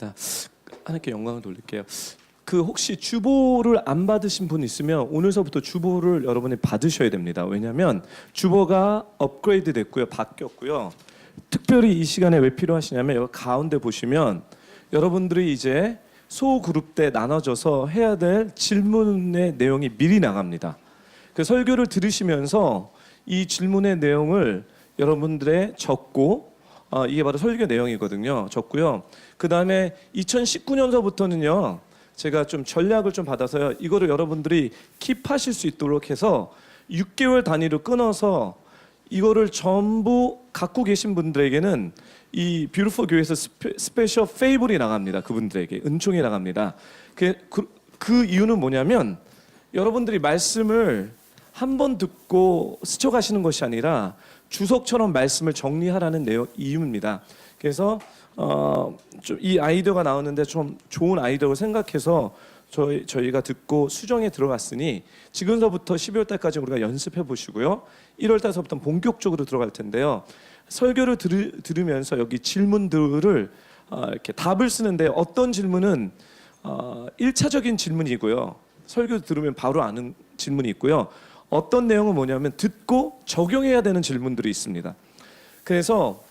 감사합니다. 하나님께 영광을 돌릴게요. 혹시 주보를 안 받으신 분 있으면 오늘서부터 주보를 여러분이 받으셔야 됩니다. 왜냐하면 주보가 업그레이드 됐고요, 바뀌었고요. 특별히 이 시간에 왜 필요하시냐면 여기 가운데 보시면 여러분들이 이제 소그룹 때 나눠져서 해야 될 질문의 내용이 미리 나갑니다. 그 설교를 들으시면서 이 질문의 내용을 여러분들의 적고 이게 바로 설교 내용이거든요. 적고요. 그 다음에 2019년서부터는요. 제가 좀 전략을 좀 받아서요. 이거를 여러분들이 킵하실 수 있도록 해서 6개월 단위로 끊어서 이거를 전부 갖고 계신 분들에게는 이 뷰티풀 교회에서 스페셜 페이블이 나갑니다. 그분들에게 은총이 나갑니다. 그 이유는 뭐냐면 여러분들이 말씀을 한 번 듣고 스쳐가시는 것이 아니라 주석처럼 말씀을 정리하라는 이유입니다. 그래서 좀 이 아이디어가 나오는데 좀 좋은 아이디어를 생각해서 저희가 듣고 수정에 들어갔으니 지금서부터 12월 달까지 우리가 연습해 보시고요. 1월 달서부터 본격적으로 들어갈 텐데요. 설교를 들으면서 여기 질문들을 이렇게 답을 쓰는데 어떤 질문은 1차적인 질문이고요. 설교 들으면 바로 아는 질문이 있고요. 어떤 내용은 뭐냐면 듣고 적용해야 되는 질문들이 있습니다. 그래서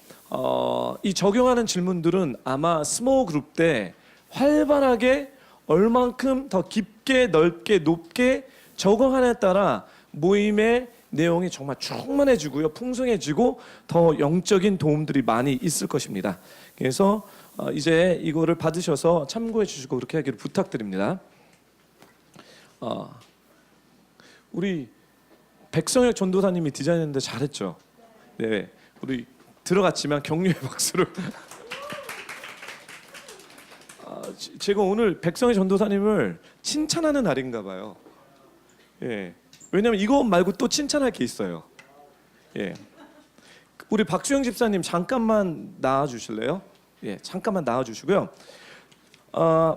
이 적용하는 질문들은 아마 스몰 그룹 때 활발하게 얼만큼 더 깊게 넓게 높게 적용하냐에 따라 모임의 내용이 정말 충만해지고요, 풍성해지고 더 영적인 도움들이 많이 있을 것입니다. 그래서 이제 이거를 받으셔서 참고해 주시고 그렇게 하기를 부탁드립니다. 우리 백성혁 전도사님이 디자인했는데 잘했죠. 네, 우리 들어갔지만 격려의 박수를. 제가 오늘 백성혁 전도사님을 칭찬하는 날인가 봐요. 예, 왜냐면 이거 말고 또 칭찬할 게 있어요. 예, 우리 박수영 집사님 잠깐만 나와 주실래요? 예, 잠깐만 나와 주시고요.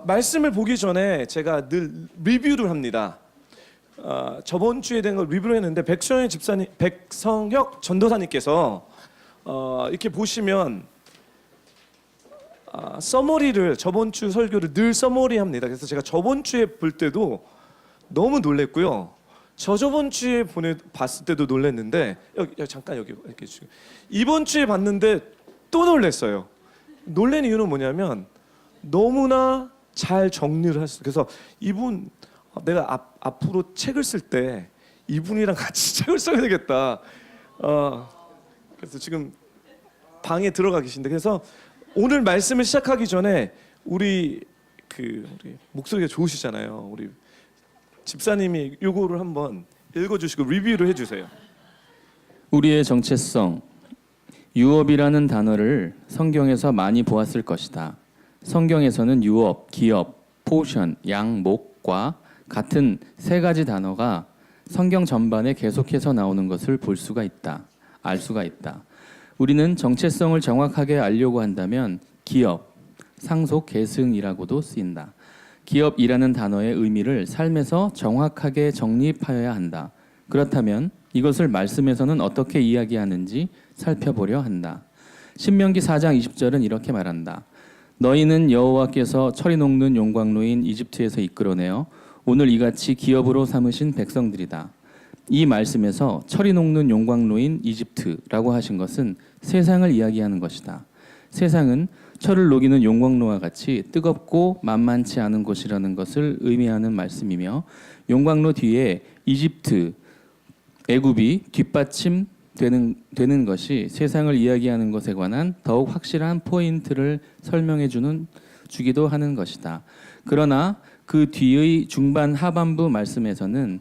말씀을 보기 전에 제가 늘 리뷰를 합니다. 저번 주에 된 걸 리뷰를 했는데 백성혁 전도사님께서 이렇게 보시면 서머리를 저번 주 설교를 늘 서머리 합니다. 그래서 제가 저번 주에 볼 때도 너무 놀랬고요. 저번 주에 봤을 때도 놀랬는데 여기 잠깐 여기 이렇게 주시고 이번 주에 봤는데 또 놀랬어요. 놀란 이유는 뭐냐면 너무나 잘 정리를 했어요. 그래서 이분 내가 앞으로 책을 쓸 때 이분이랑 같이 책을 써야 되겠다. 그래서 지금 방에 들어가 계신데 그래서 오늘 말씀을 시작하기 전에 우리 목소리가 좋으시잖아요. 우리 집사님이 요거를 한번 읽어주시고 리뷰를 해주세요. 우리의 정체성, 유업이라는 단어를 성경에서 많이 보았을 것이다. 성경에서는 유업, 기업, 포션, 양, 목과 같은 세 가지 단어가 성경 전반에 계속해서 나오는 것을 볼 수가 있다. 알 수가 있다. 우리는 정체성을 정확하게 알려고 한다면 기업, 상속, 계승이라고도 쓰인다. 기업이라는 단어의 의미를 삶에서 정확하게 정립하여야 한다. 그렇다면 이것을 말씀에서는 어떻게 이야기하는지 살펴보려 한다. 신명기 4장 20절은 이렇게 말한다. 너희는 여호와께서 철이 녹는 용광로인 이집트에서 이끌어내어 오늘 이같이 기업으로 삼으신 백성들이다. 이 말씀에서 철이 녹는 용광로인 이집트라고 하신 것은 세상을 이야기하는 것이다. 세상은 철을 녹이는 용광로와 같이 뜨겁고 만만치 않은 곳이라는 것을 의미하는 말씀이며 용광로 뒤에 이집트, 애굽이 뒷받침되는 것이 세상을 이야기하는 것에 관한 더욱 확실한 포인트를 설명해 주기도 하는 것이다. 그러나 그 뒤의 중반 하반부 말씀에서는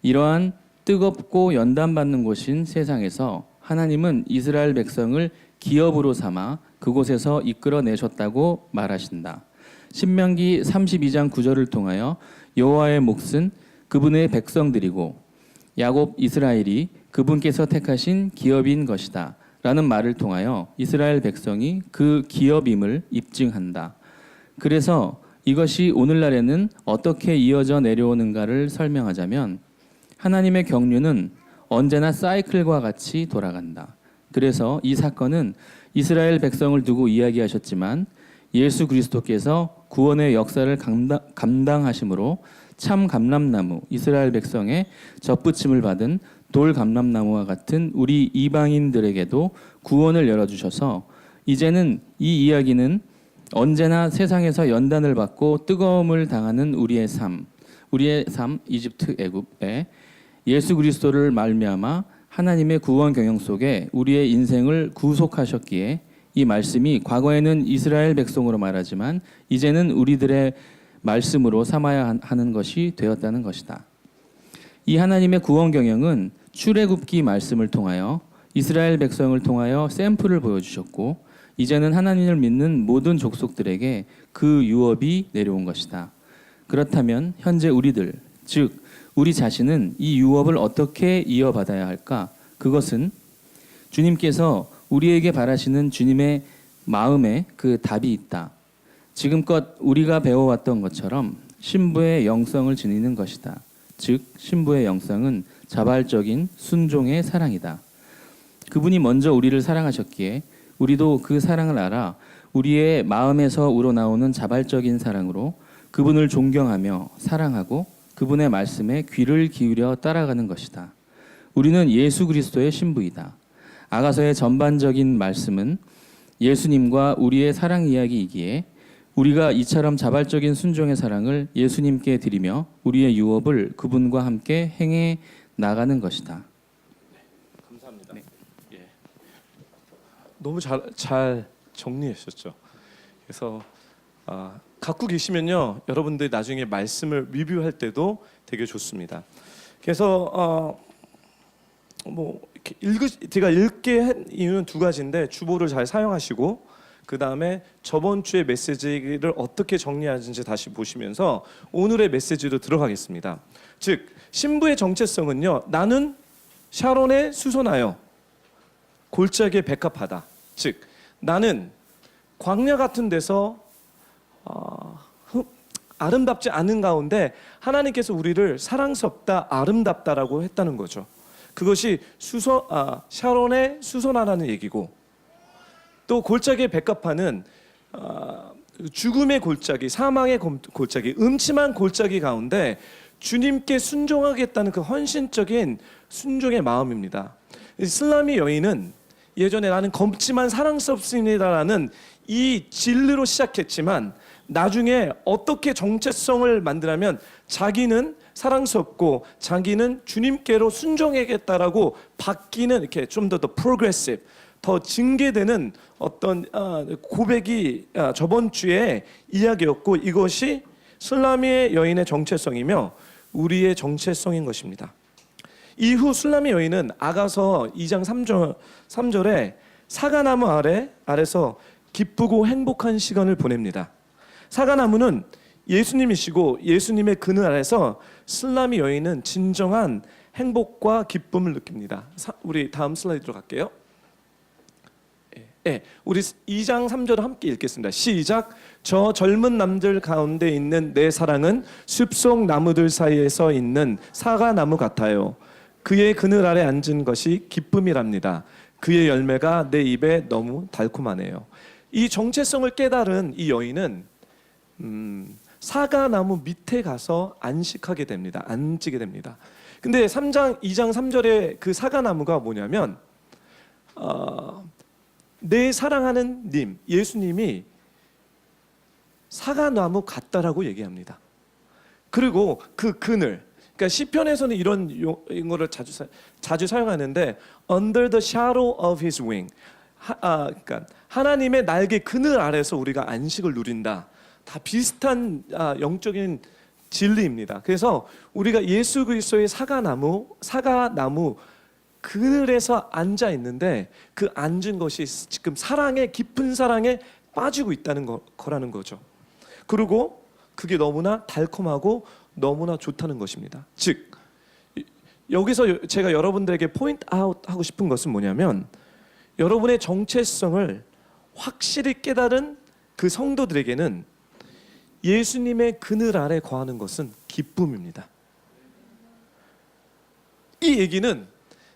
이러한 뜨겁고 연단받는 곳인 세상에서 하나님은 이스라엘 백성을 기업으로 삼아 그곳에서 이끌어내셨다고 말하신다. 신명기 32장 9절을 통하여 여호와의 몫은 그분의 백성들이고 야곱 이스라엘이 그분께서 택하신 기업인 것이다 라는 말을 통하여 이스라엘 백성이 그 기업임을 입증한다. 그래서 이것이 오늘날에는 어떻게 이어져 내려오는가를 설명하자면 하나님의 경륜은 언제나 사이클과 같이 돌아간다. 그래서 이 사건은 이스라엘 백성을 두고 이야기하셨지만 예수 그리스도께서 구원의 역사를 감당하심으로 참 감람나무 이스라엘 백성의 접붙임을 받은 돌 감람나무와 같은 우리 이방인들에게도 구원을 열어주셔서 이제는 이 이야기는 언제나 세상에서 연단을 받고 뜨거움을 당하는 우리의 삶 이집트 애굽에 예수 그리스도를 말미암아 하나님의 구원 경영 속에 우리의 인생을 구속하셨기에 이 말씀이 과거에는 이스라엘 백성으로 말하지만 이제는 우리들의 말씀으로 삼아야 하는 것이 되었다는 것이다. 이 하나님의 구원 경영은 출애굽기 말씀을 통하여 이스라엘 백성을 통하여 샘플을 보여주셨고 이제는 하나님을 믿는 모든 족속들에게 그 유업이 내려온 것이다. 그렇다면 현재 우리들, 즉 우리 자신은 이 유업을 어떻게 이어받아야 할까? 그것은 주님께서 우리에게 바라시는 주님의 마음에 그 답이 있다. 지금껏 우리가 배워왔던 것처럼 신부의 영성을 지니는 것이다. 즉 신부의 영성은 자발적인 순종의 사랑이다. 그분이 먼저 우리를 사랑하셨기에 우리도 그 사랑을 알아 우리의 마음에서 우러나오는 자발적인 사랑으로 그분을 존경하며 사랑하고 그분의 말씀에 귀를 기울여 따라가는 것이다. 우리는 예수 그리스도의 신부이다. 아가서의 전반적인 말씀은 예수님과 우리의 사랑 이야기이기에 우리가 이처럼 자발적인 순종의 사랑을 예수님께 드리며 우리의 유업을 그분과 함께 행해 나가는 것이다. 감사합니다. 네. 예. 너무 잘 정리하셨죠. 그래서 갖고 계시면요, 여러분들 나중에 말씀을 리뷰할 때도 되게 좋습니다. 그래서 뭐 이렇게 제가 읽게 한 이유는 두 가지인데 주보를 잘 사용하시고 그 다음에 저번 주의 메시지를 어떻게 정리하는지 다시 보시면서 오늘의 메시지로 들어가겠습니다. 즉 신부의 정체성은요, 나는 샤론에 수선하여 골짜기에 백합하다. 즉 나는 광야 같은 데서 아름답지 않은 가운데 하나님께서 우리를 사랑스럽다, 아름답다라고 했다는 거죠. 그것이 샤론에 수선하라는 얘기고, 또 골짜기의 백합화는 죽음의 골짜기, 사망의 골짜기, 음침한 골짜기 가운데 주님께 순종하겠다는 그 헌신적인 순종의 마음입니다. 슬라미 여인은 예전에 나는 검지만 사랑스럽습니다라는 이 진리로 시작했지만 나중에 어떻게 정체성을 만들냐면 자기는 사랑스럽고 자기는 주님께로 순종하겠다라고 바뀌는, 이렇게 좀 더 프로그레시브, 더 증개되는 어떤 고백이 저번 주에 이야기였고, 이것이 술라미 여인의 정체성이며 우리의 정체성인 것입니다. 이후 술라미 여인은 아가서 2장 3절에 사과나무 아래서 기쁘고 행복한 시간을 보냅니다. 사과나무는 예수님이시고 예수님의 그늘 아래서 술라미 여인은 진정한 행복과 기쁨을 느낍니다. 우리 다음 슬라이드로 갈게요. 예, 우리 2장 3절을 함께 읽겠습니다. 시작. 저 젊은 남들 가운데 있는 내 사랑은 숲속 나무들 사이에서 있는 사과나무 같아요. 그의 그늘 아래 앉은 것이 기쁨이랍니다. 그의 열매가 내 입에 너무 달콤하네요. 이 정체성을 깨달은 이 여인은 사과나무 밑에 가서 안식하게 됩니다. 앉게 됩니다. 근데 2장 3절의 그 사과나무가 뭐냐면 내 사랑하는 님, 예수님이 사과나무 같다라고 얘기합니다. 그리고 그 그늘, 그러니까 시편에서는 이런 용어를 자주 사용하는데 under the shadow of his wing, 그러니까 하나님의 날개 그늘 아래서 우리가 안식을 누린다. 다 비슷한 영적인 진리입니다. 그래서 우리가 예수 그리스도의 사과나무 그늘에서 앉아 있는데 그 앉은 것이 지금 깊은 사랑에 빠지고 있다는 거라는 거죠. 그리고 그게 너무나 달콤하고 너무나 좋다는 것입니다. 즉 여기서 제가 여러분들에게 포인트 아웃 하고 싶은 것은 뭐냐면, 여러분의 정체성을 확실히 깨달은 그 성도들에게는 예수님의 그늘 아래 거하는 것은 기쁨입니다. 이 얘기는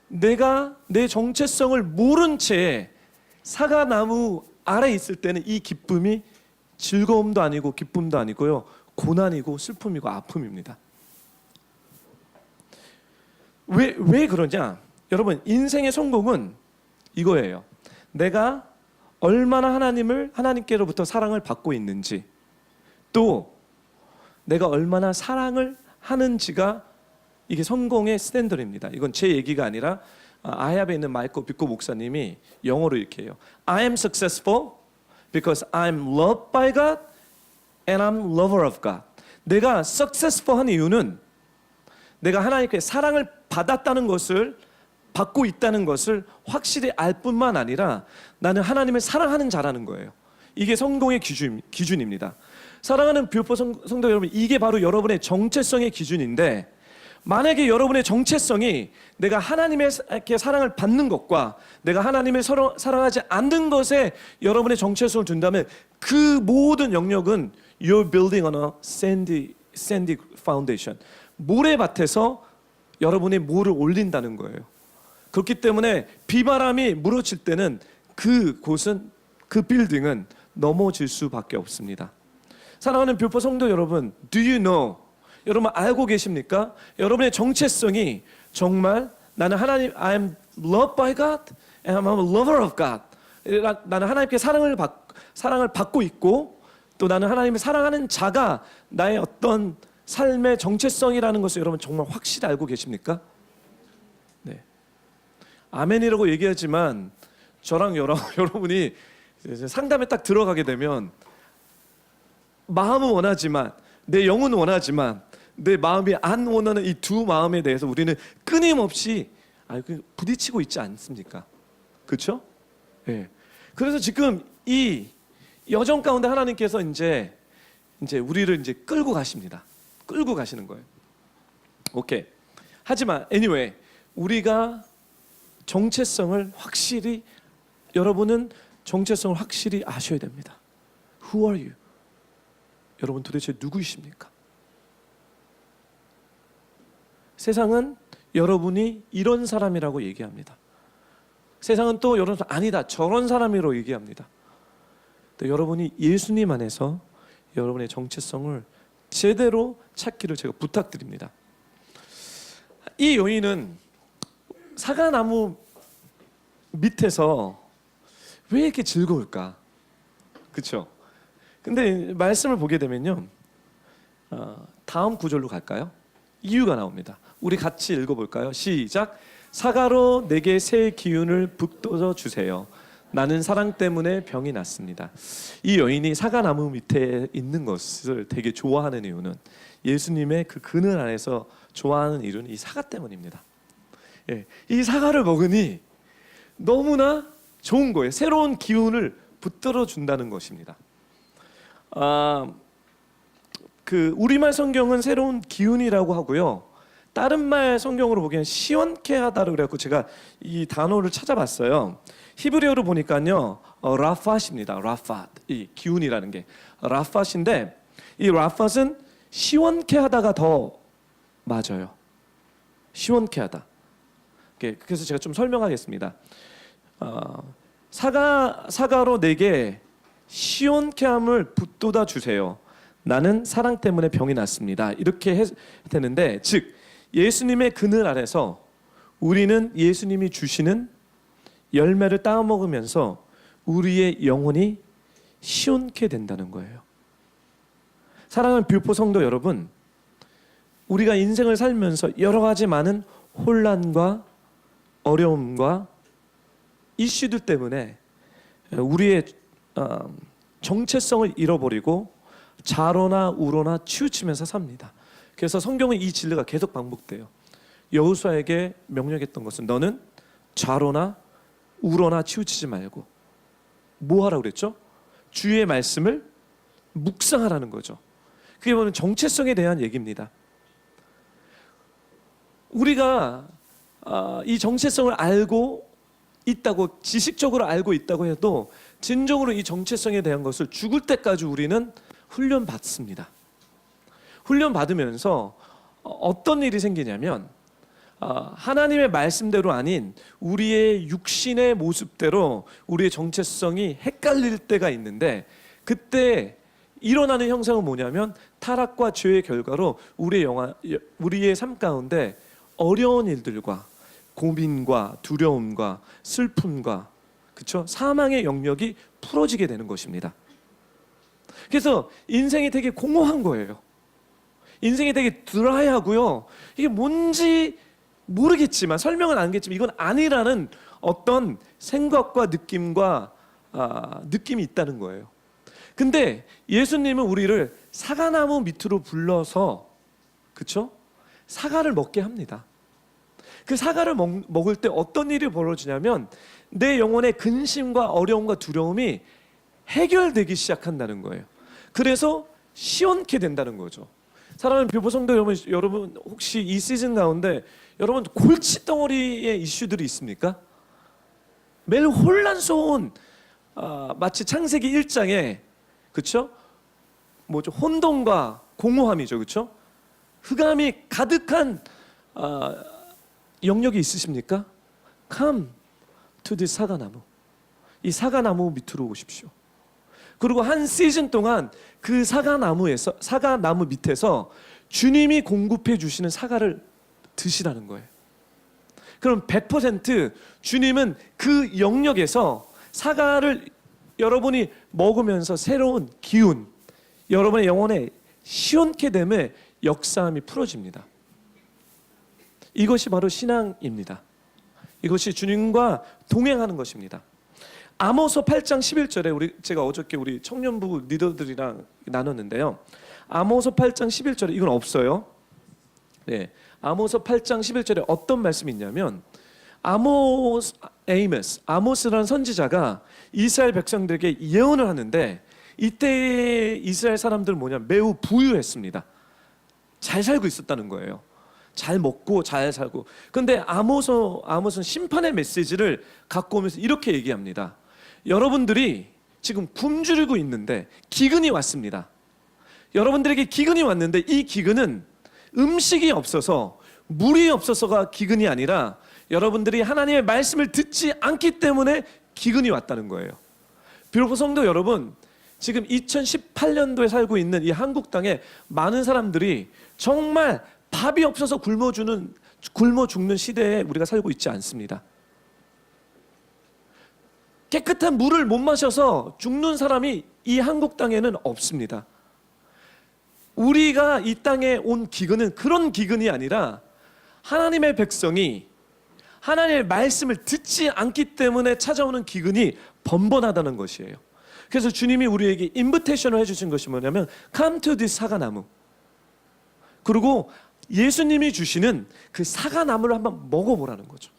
내가 내 정체성을 모른 채 사과나무 아래 있을 때는 이 기쁨이 즐거움도 아니고 기쁨도 아니고요. 고난이고 슬픔이고 아픔입니다. 왜 그러냐? 여러분, 인생의 성공은 이거예요. 내가 얼마나 하나님께로부터 사랑을 받고 있는지, 또 내가 얼마나 사랑을 하는지가 이게 성공의 스탠더드입니다. 이건 제 얘기가 아니라 아야베에 있는 마이클 비코 목사님이 영어로 이렇게 해요. I am successful because I'm loved by God and I'm lover of God. 내가 successful 한 이유는 내가 하나님께 사랑을 받았다는 것을, 받고 있다는 것을 확실히 알 뿐만 아니라 나는 하나님을 사랑하는 자라는 거예요. 이게 성공의 기준입니다. 사랑하는 뷰포 성도 여러분, 이게 바로 여러분의 정체성의 기준인데, 만약에 여러분의 정체성이 내가 하나님의 사랑을 받는 것과 내가 하나님을 사랑하지 않는 것에 여러분의 정체성을 둔다면 그 모든 영역은 you're building on a sandy foundation. 모래밭에서 여러분이 모를 올린다는 거예요. 그렇기 때문에 비바람이 물어칠 때는 그곳은, 그 빌딩은 넘어질 수밖에 없습니다. 사랑하는 뷰포 성도 여러분, do you know? 여러분 알고 계십니까? 여러분의 정체성이 정말 나는 하나님, I am loved by God and I'm a lover of God. 나는 하나님께 사랑을 받고 있고 또 나는 하나님을 사랑하는 자가 나의 어떤 삶의 정체성이라는 것을 여러분 정말 확실히 알고 계십니까? 네. 아멘이라고 얘기하지만 저랑 여러분이 상담에 딱 들어가게 되면 마음은 원하지만, 내 영은 원하지만 내 마음이 안 원하는 이 두 마음에 대해서 우리는 끊임없이 부딪히고 있지 않습니까? 그렇죠? 네. 그래서 지금 이 여정 가운데 하나님께서 이제 우리를 이제 끌고 가십니다. 끌고 가시는 거예요. 오케이. 하지만 anyway, 우리가 정체성을 확실히, 여러분은 정체성을 확실히 아셔야 됩니다. Who are you? 여러분 도대체 누구이십니까? 세상은 여러분이 이런 사람이라고 얘기합니다. 세상은 또 여러분 아니다, 저런 사람이라고 얘기합니다. 또 여러분이 예수님 안에서 여러분의 정체성을 제대로 찾기를 제가 부탁드립니다. 이 여인은 사과나무 밑에서 왜 이렇게 즐거울까? 그렇죠? 근데 말씀을 보게 되면요, 다음 구절로 갈까요? 이유가 나옵니다. 우리 같이 읽어볼까요? 시작. 사과로 내게 새 기운을 북돋워 주세요. 나는 사랑 때문에 병이 났습니다. 이 여인이 사과나무 밑에 있는 것을 되게 좋아하는 이유는, 예수님의 그 그늘 안에서 좋아하는 이유는 이 사과 때문입니다. 예, 이 사과를 먹으니 너무나 좋은 거예요. 새로운 기운을 붙들어 준다는 것입니다. 그 우리말 성경은 새로운 기운이라고 하고요. 다른 말 성경으로 보기엔 시원케 하다라고 그래갖고 제가 이 단어를 찾아봤어요. 히브리어로 보니까요, 라팟입니다. 라팟, 이 기운이라는 게 라팟인데, 이 라팟은 시원케 하다가 더 맞아요. 시원케 하다. 그래서 제가 좀 설명하겠습니다. 사과로 내게 시원케 함을 북돋아 주세요. 나는 사랑 때문에 병이 났습니다. 이렇게 해야 되는데, 즉 예수님의 그늘 아래서 우리는 예수님이 주시는 열매를 따먹으면서 우리의 영혼이 시원케 된다는 거예요. 사랑하는 뷰포 성도 여러분, 우리가 인생을 살면서 여러 가지 많은 혼란과 어려움과 이슈들 때문에 우리의 정체성을 잃어버리고 좌로나 우로나 치우치면서 삽니다. 그래서 성경은 이 진리가 계속 반복돼요. 여호수아에게 명령했던 것은 너는 좌로나 우로나 치우치지 말고 뭐 하라고 그랬죠? 주의 말씀을 묵상하라는 거죠. 그게 뭐냐면 정체성에 대한 얘기입니다. 우리가 이 정체성을 알고 있다고, 지식적으로 알고 있다고 해도 진정으로 이 정체성에 대한 것을 죽을 때까지 우리는 훈련받습니다. 훈련받으면서 어떤 일이 생기냐면 하나님의 말씀대로 아닌 우리의 육신의 모습대로 우리의 정체성이 헷갈릴 때가 있는데, 그때 일어나는 형상은 뭐냐면 타락과 죄의 결과로 우리의 삶 가운데 어려운 일들과 고민과 두려움과 슬픔과 그쵸? 사망의 영역이 풀어지게 되는 것입니다. 그래서 인생이 되게 공허한 거예요. 인생이 되게 드라이하고요. 이게 뭔지 모르겠지만 설명은 안 겠지만 이건 아니라는 어떤 생각과 느낌이 있다는 거예요. 근데 예수님은 우리를 사과나무 밑으로 불러서 그쵸? 사과를 먹게 합니다. 그 사과를 먹을 때 어떤 일이 벌어지냐면 내 영혼의 근심과 어려움과 두려움이 해결되기 시작한다는 거예요. 그래서 시원케 된다는 거죠. 사랑하는 교보성도 여러분 혹시 이 시즌 가운데 여러분 골칫덩어리의 이슈들이 있습니까? 매일 혼란스러운 마치 창세기 1장에 그렇죠? 뭐죠? 혼돈과 공허함이죠, 그렇죠? 흑암이 가득한 영역이 있으십니까? Come to this 사과나무. 이 사과나무 밑으로 오십시오. 그리고 한 시즌 동안 그 사과나무 밑에서 주님이 공급해 주시는 사과를 드시라는 거예요. 그럼 100% 주님은 그 영역에서 사과를 여러분이 먹으면서 새로운 기운, 여러분의 영혼에 시원케 됨에 역사함이 풀어집니다. 이것이 바로 신앙입니다. 이것이 주님과 동행하는 것입니다. 아모스 8장 11절에 제가 어저께 우리 청년부 리더들이랑 나눴는데요. 아모스 8장 11절에 이건 없어요. 네, 아모스 8장 11절에 어떤 말씀이 있냐면 아모스라는 선지자가 이스라엘 백성들에게 예언을 하는데 이때 이스라엘 사람들은 매우 부유했습니다. 잘 살고 있었다는 거예요. 잘 먹고 잘 살고. 그런데 아모스는 심판의 메시지를 갖고 오면서 이렇게 얘기합니다. 여러분들이 지금 굶주리고 있는데 기근이 왔습니다. 여러분들에게 기근이 왔는데 이 기근은 음식이 없어서 물이 없어서가 기근이 아니라 여러분들이 하나님의 말씀을 듣지 않기 때문에 기근이 왔다는 거예요. 비록 성도 여러분, 지금 2018년도에 살고 있는 이 한국 땅에 많은 사람들이 정말 밥이 없어서 굶어 죽는 시대에 우리가 살고 있지 않습니다. 깨끗한 물을 못 마셔서 죽는 사람이 이 한국 땅에는 없습니다. 우리가 이 땅에 온 기근은 그런 기근이 아니라 하나님의 백성이 하나님의 말씀을 듣지 않기 때문에 찾아오는 기근이 번번하다는 것이에요. 그래서 주님이 우리에게 인비테이션을 해주신 것이 뭐냐면 Come to this 사과나무. 그리고 예수님이 주시는 그 사과나무를 한번 먹어보라는 거죠.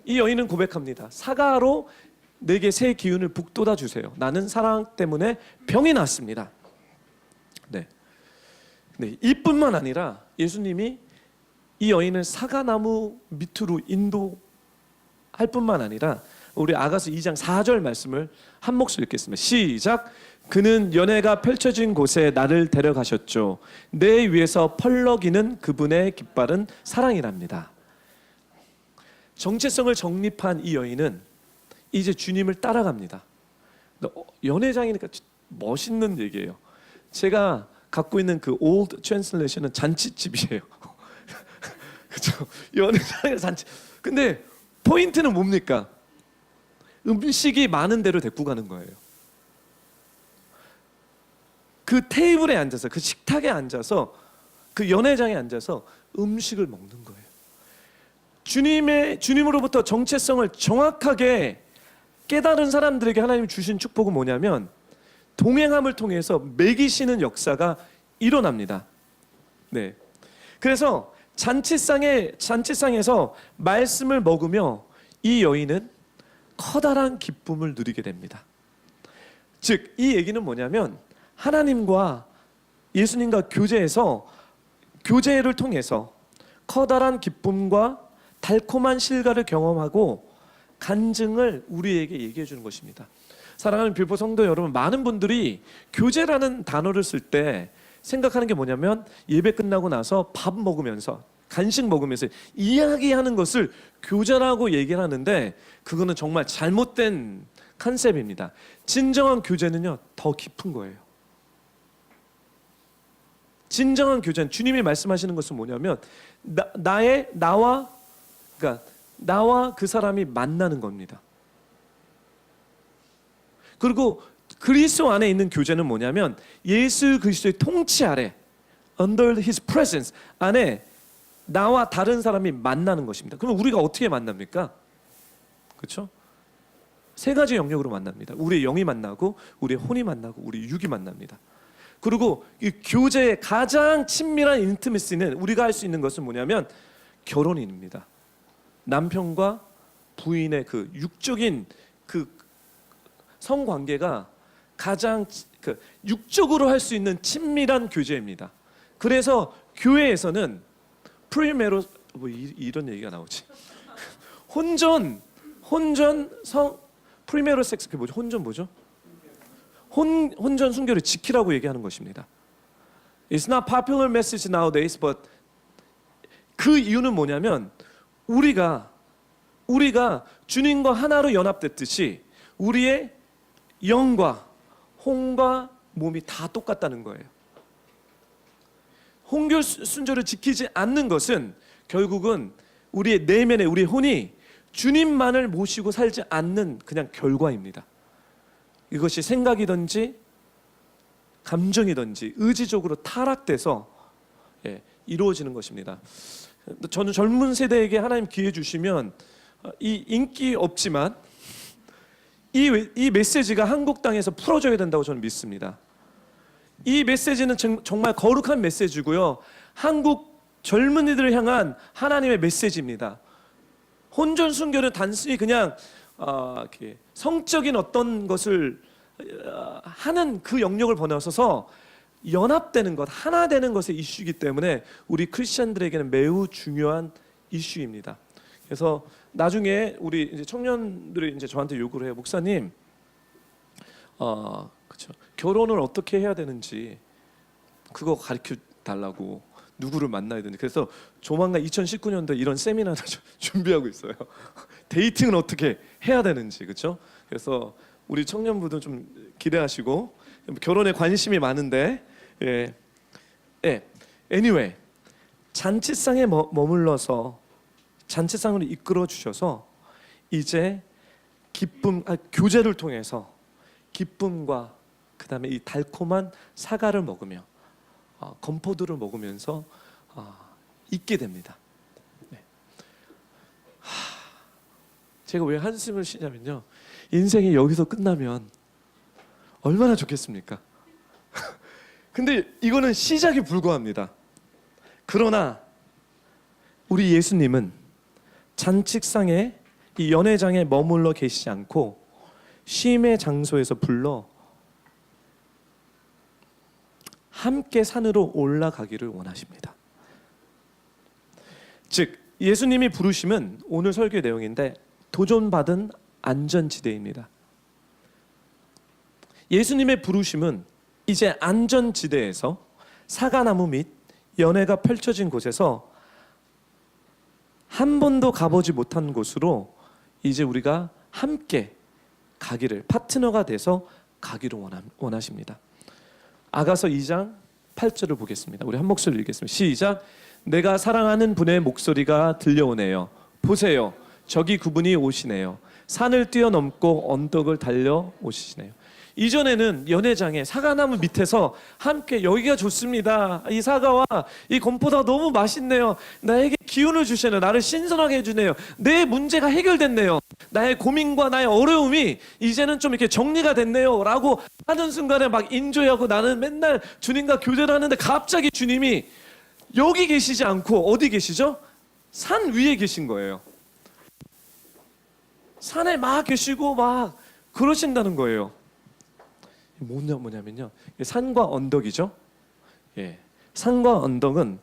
이 여인은 고백합니다. 사과로 내게 새 기운을 북돋아 주세요. 나는 사랑 때문에 병이 났습니다. 네, 이뿐만 아니라 예수님이 이 여인을 사과나무 밑으로 인도할 뿐만 아니라 우리 아가서 2장 4절 말씀을 한 목소리 읽겠습니다. 시작. 그는 연회가 펼쳐진 곳에 나를 데려가셨죠. 내 위에서 펄럭이는 그분의 깃발은 사랑이랍니다. 정체성을 정립한 이 여인은 이제 주님을 따라갑니다. 연회장이니까 멋있는 얘기예요. 제가 갖고 있는 그 old translation은 잔치집이에요. 그렇죠? 연회장이 잔치. 근데 포인트는 뭡니까? 음식이 많은 데로 데리고 가는 거예요. 그 테이블에 앉아서, 그 식탁에 앉아서, 그 연회장에 앉아서 음식을 먹는 거예요. 주님으로부터 정체성을 정확하게 깨달은 사람들에게 하나님이 주신 축복은 뭐냐면 동행함을 통해서 먹이시는 역사가 일어납니다. 네. 그래서 잔치상에서 말씀을 먹으며 이 여인은 커다란 기쁨을 누리게 됩니다. 즉, 이 얘기는 뭐냐면 하나님과 예수님과 교제를 통해서 커다란 기쁨과 달콤한 실과를 경험하고 간증을 우리에게 얘기해 주는 것입니다. 사랑하는 빌보 성도 여러분, 많은 분들이 교제라는 단어를 쓸 때 생각하는 게 뭐냐면 예배 끝나고 나서 밥 먹으면서 간식 먹으면서 이야기하는 것을 교제라고 얘기를 하는데 그거는 정말 잘못된 컨셉입니다. 진정한 교제는요, 더 깊은 거예요. 진정한 교제는 주님이 말씀하시는 것은 뭐냐면 나와 그 사람이 만나는 겁니다. 그리고 그리스도 안에 있는 교제는 뭐냐면 예수 그리스도의 통치 아래 under his presence 안에 나와 다른 사람이 만나는 것입니다. 그럼 우리가 어떻게 만납니까? 그렇죠? 세 가지 영역으로 만납니다. 우리의 영이 만나고 우리의 혼이 만나고 우리 육이 만납니다. 그리고 이 교제의 가장 친밀한 인티미시는 우리가 할 수 있는 것은 뭐냐면 결혼입니다. 남편과 부인의 그 육적인 그 성관계가 가장 육적으로 할 수 있는 친밀한 교제입니다. 그래서 교회에서는 프리메로 이런 얘기가 나오지. 혼전 프리메로 섹스 그 뭐죠? 혼전 뭐죠? 혼전 순결을 지키라고 얘기하는 것입니다. It's not popular message nowadays, but 그 이유는 뭐냐면 우리가 주님과 하나로 연합됐듯이 우리의 영과 혼과 몸이 다 똑같다는 거예요. 혼결 순절을 지키지 않는 것은 결국은 우리의 내면에 우리의 혼이 주님만을 모시고 살지 않는 그냥 결과입니다. 이것이 생각이든지 감정이든지 의지적으로 타락돼서 이루어지는 것입니다. 저는 젊은 세대에게 하나님 기회 주시면 이 인기 없지만 이 메시지가 한국 땅에서 풀어져야 된다고 저는 믿습니다. 이 메시지는 정말 거룩한 메시지고요. 한국 젊은이들을 향한 하나님의 메시지입니다. 혼전 순결은 단순히 그냥 이렇게 성적인 어떤 것을 하는 그 영역을 벗어서서 연합되는 것, 하나 되는 것의 이슈이기 때문에 우리 크리스천들에게는 매우 중요한 이슈입니다. 그래서 나중에 우리 이제 청년들이 이제 저한테 요구를 해요. 목사님, 그렇죠. 결혼을 어떻게 해야 되는지 그거 가르쳐 달라고, 누구를 만나야 되는지. 그래서 조만간 2019년도에 이런 세미나를 준비하고 있어요. 데이팅은 어떻게 해야 되는지, 그렇죠? 그래서 우리 청년분들 좀 기대하시고, 결혼에 관심이 많은데, anyway, 잔치상에 머물러서 잔치상으로 이끌어 주셔서 이제 교제를 통해서 기쁨과 그 다음에 이 달콤한 사과를 먹으며 건포도를 먹으면서 있게 됩니다. 제가 왜 한숨을 쉬냐면요, 인생이 여기서 끝나면 얼마나 좋겠습니까? 근데 이거는 시작에 불과합니다. 그러나 우리 예수님은 잔치상에 이 연회장에 머물러 계시지 않고 쉼의 장소에서 불러 함께 산으로 올라가기를 원하십니다. 즉 예수님이 부르심은 오늘 설교의 내용인데 도전받은 안전지대입니다. 예수님의 부르심은 이제 안전지대에서 사과나무 및 연회가 펼쳐진 곳에서 한 번도 가보지 못한 곳으로 이제 우리가 함께 가기를, 파트너가 돼서 가기를 원하십니다. 아가서 2장 8절을 보겠습니다. 우리 한 목소리를 읽겠습니다. 시작. 내가 사랑하는 분의 목소리가 들려오네요. 보세요, 저기 그분이 오시네요. 산을 뛰어넘고 언덕을 달려 오시네요. 이전에는 연회장에 사과나무 밑에서 함께, 여기가 좋습니다, 이 사과와 이 건포도가 너무 맛있네요, 나에게 기운을 주시네요, 나를 신선하게 해주네요, 내 문제가 해결됐네요, 나의 고민과 나의 어려움이 이제는 좀 이렇게 정리가 됐네요 라고 하는 순간에 막 인조하고 나는 맨날 주님과 교제를 하는데 갑자기 주님이 여기 계시지 않고 어디 계시죠? 산 위에 계신 거예요. 산에 막 계시고 막 그러신다는 거예요. 뭐냐면요, 산과 언덕이죠. 산과 언덕은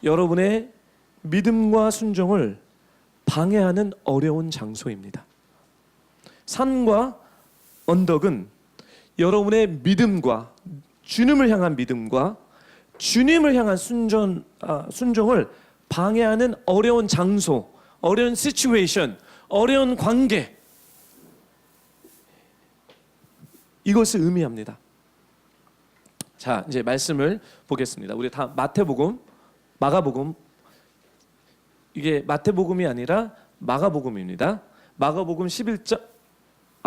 여러분의 믿음과 순종을 방해하는 어려운 장소입니다. 산과 언덕은 여러분의 믿음과 주님을 향한 믿음과 주님을 향한 순종을 방해하는 어려운 장소, 어려운 시츄에이션, 어려운 관계, 이것을 의미합니다. 자, 이제 말씀을 보겠습니다. 우리 다 마태복음, 마가복음, 이게 마태복음이 아니라 마가복음입니다. 마가복음 11장,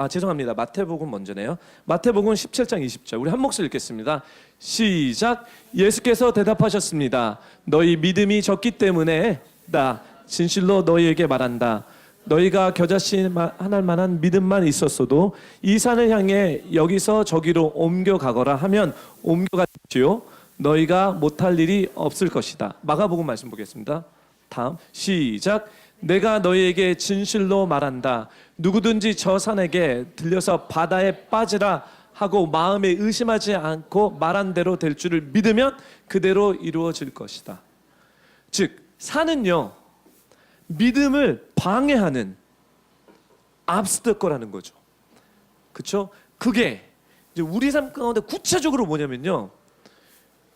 죄송합니다. 마태복음 먼저네요. 마태복음 17장 20절. 우리 한 목소리 읽겠습니다. 시작. 예수께서 대답하셨습니다. 너희 믿음이 적기 때문에 나 진실로 너희에게 말한다. 너희가 겨자씨 하나 만한 믿음만 있었어도 이 산을 향해 여기서 저기로 옮겨가거라 하면 옮겨가지요. 너희가 못할 일이 없을 것이다. 마가복음 말씀 보겠습니다. 다음 시작. 내가 너희에게 진실로 말한다. 누구든지 저 산에게 들려서 바다에 빠지라 하고 마음에 의심하지 않고 말한 대로 될 줄을 믿으면 그대로 이루어질 것이다. 즉 산은요, 믿음을 방해하는 obstacle라는 거죠. 그렇죠? 그게 이제 우리 삶 가운데 구체적으로 뭐냐면요,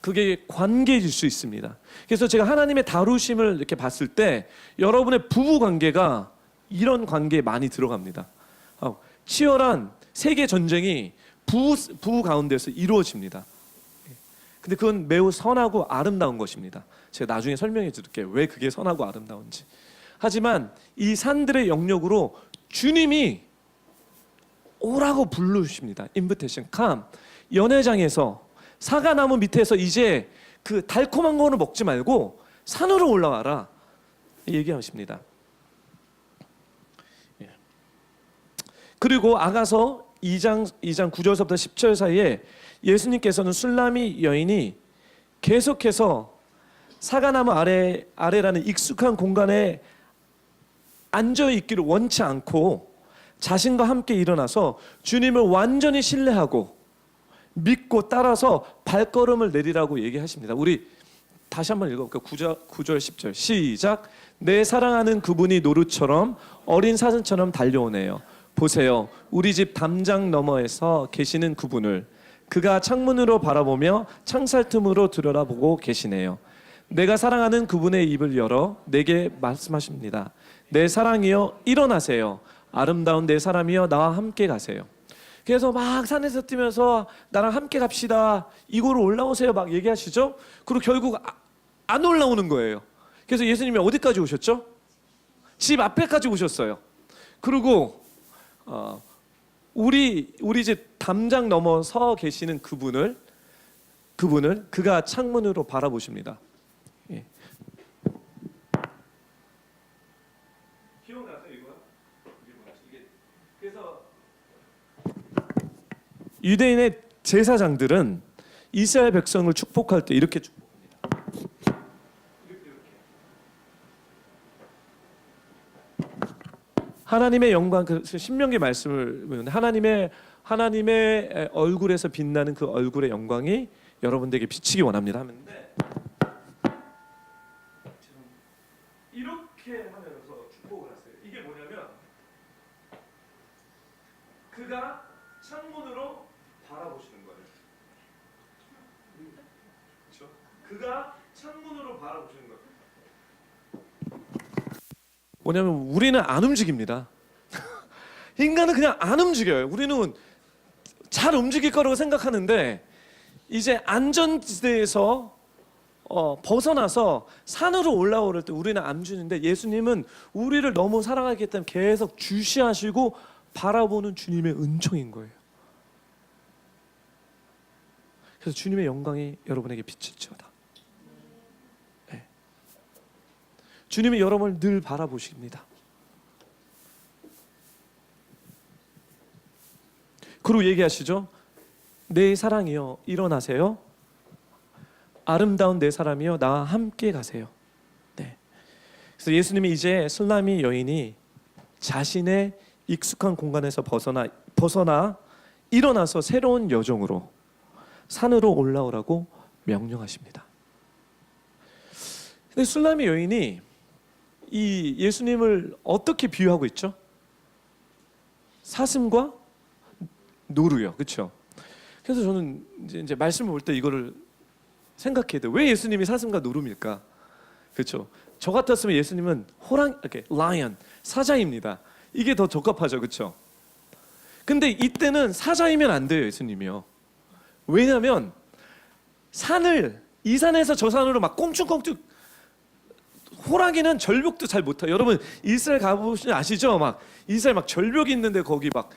그게 관계일 수 있습니다. 그래서 제가 하나님의 다루심을 이렇게 봤을 때 여러분의 부부 관계가 이런 관계에 많이 들어갑니다. 치열한 세계 전쟁이 부부 가운데서 이루어집니다. 근데 그건 매우 선하고 아름다운 것입니다. 제가 나중에 설명해 드릴게요. 왜 그게 선하고 아름다운지. 하지만 이 산들의 영역으로 주님이 오라고 부르십니다. 인비테이션, come. 연회장에서 사과나무 밑에서 이제 그 달콤한 거는 먹지 말고 산으로 올라와라 얘기하십니다. 그리고 아가서 2장 9절서부터 10절 사이에 예수님께서는 술라미 여인이 계속해서 사과나무 아래라는 익숙한 공간에 앉아 있기를 원치 않고 자신과 함께 일어나서 주님을 완전히 신뢰하고 믿고 따라서 발걸음을 내리라고 얘기하십니다. 우리 다시 한번 읽어볼까요? 9절 10절 시작. 내 사랑하는 그분이 노루처럼 어린 사슴처럼 달려오네요. 보세요. 우리 집 담장 너머에서 계시는 그분을 그가 창문으로 바라보며 창살 틈으로 들여다보고 계시네요. 내가 사랑하는 그분의 입을 열어 내게 말씀하십니다. 내 사랑이여 일어나세요. 아름다운 내 사람이여 나와 함께 가세요. 그래서 막 산에서 뛰면서 나랑 함께 갑시다. 이곳으로 올라오세요. 막 얘기하시죠. 그리고 결국 안 올라오는 거예요. 그래서 예수님이 어디까지 오셨죠? 집 앞에까지 오셨어요. 그리고 우리 집 담장 넘어 서 계시는 그분을 그가 창문으로 바라보십니다. 예. 기억나세요 이거? 그래서 유대인의 제사장들은 이스라엘 백성을 축복할 때 이렇게 축복합니다. 이렇게. 하나님의 영광, 그 신명기 말씀을 보는데 하나님의 얼굴에서 빛나는 그 얼굴의 영광이 여러분들에게 비치기 원합니다 하는데 이렇게 하면서 축복을 하세요. 이게 뭐냐면 그가 창문으로 바라보시는 거예요. 그렇죠? 그가 창문으로 바라보시는 거예요. 뭐냐면 우리는 안 움직입니다. 인간은 그냥 안 움직여요. 우리는 잘 움직일 거라고 생각하는데 이제 안전지대에서 벗어나서 산으로 올라오를 때 우리는 안 움직이는데 예수님은 우리를 너무 사랑하기 때문에 계속 주시하시고 바라보는 주님의 은총인 거예요. 그래서 주님의 영광이 여러분에게 비칠지어다. 네. 주님이 여러분을 늘 바라보십니다. 그리고 얘기하시죠. 내 사랑이여 일어나세요. 아름다운 내 사람이여 나와 함께 가세요. 네. 그래서 예수님이 이제 술라미 여인이 자신의 익숙한 공간에서 벗어나 일어나서 새로운 여정으로 산으로 올라오라고 명령하십니다. 근데 술라미 여인이 이 예수님을 어떻게 비유하고 있죠? 사슴과 노루요, 그렇죠? 그래서 저는 이제 말씀을 볼 때 이거를 생각해야 돼요. 왜 예수님이 사슴과 노루입니까? 그렇죠? 저 같았으면 예수님은 이렇게 라이언, 사자입니다. 이게 더 적합하죠, 그렇죠? 근데 이때는 사자이면 안 돼요, 예수님이요. 왜냐하면 이 산에서 저 산으로 막 꽁충꽁충. 호랑이는 절벽도 잘 못 타요. 여러분 이스라엘 가보시면 아시죠? 막 이스라엘 막 절벽이 있는데 거기 막